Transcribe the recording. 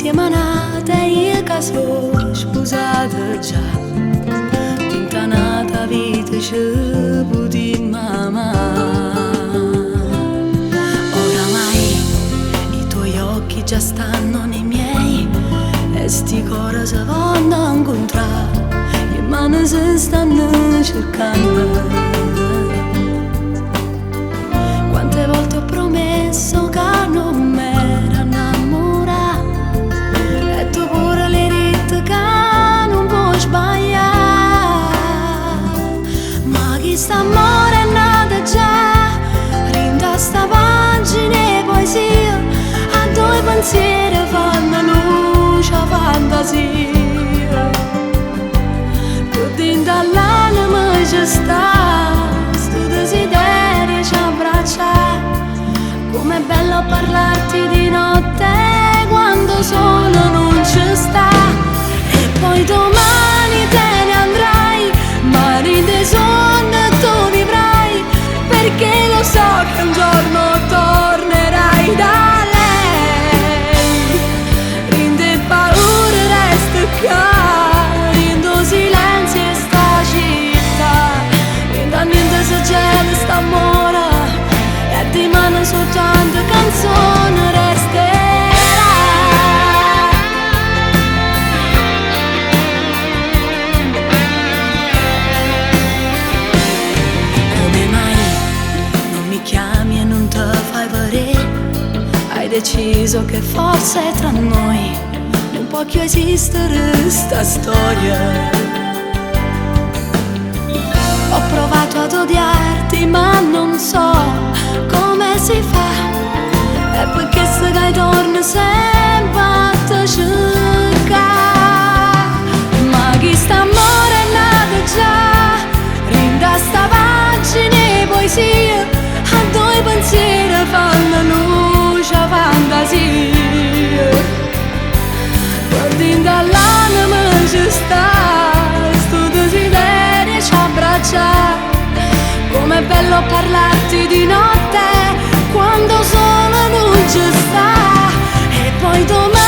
insieme nata io che sono sposata già, tintanata vita ci potremmo amare. Oramai i tuoi occhi già stanno nei miei e sti cuori si vanno incontrare, le mani si stanno cercando. Quante volte ho promesso che non mi era innamorata e tu pure le dite che non puoi sbagliare, ma chi sta amore è nata già, rinda sta pagina e poesia, a due pensieri fanno luce fantasia, che dentro all'anima ci sta sto desiderio ci abbraccia. Com'è bello parlarti di notte quando solo non ci sta, e poi domani te ne andrai, ma rinde sonno tu vivrai, perché lo so che un giorno tornerai da lei. Rinde paura resta qua, rindo silenzio e sta città, rinde a niente se gela sta amore, e di mano soltanto canzone resterà. Come mai non mi chiami e non te fai vedere? Hai deciso che forse tra noi non può più esistere sta storia. Ho provato ad odiarti ma non so come si fa, e perché se che torna sempre a te cercare, ma chi sta amore è nato già, rinda sta pagina e poesia, a due pensieri fanno luce fantasia, per dentro all'anima ci sta sto desiderio ci abbraccia. Com'è bello parlarti di notte quando solo non ci sta, e poi domani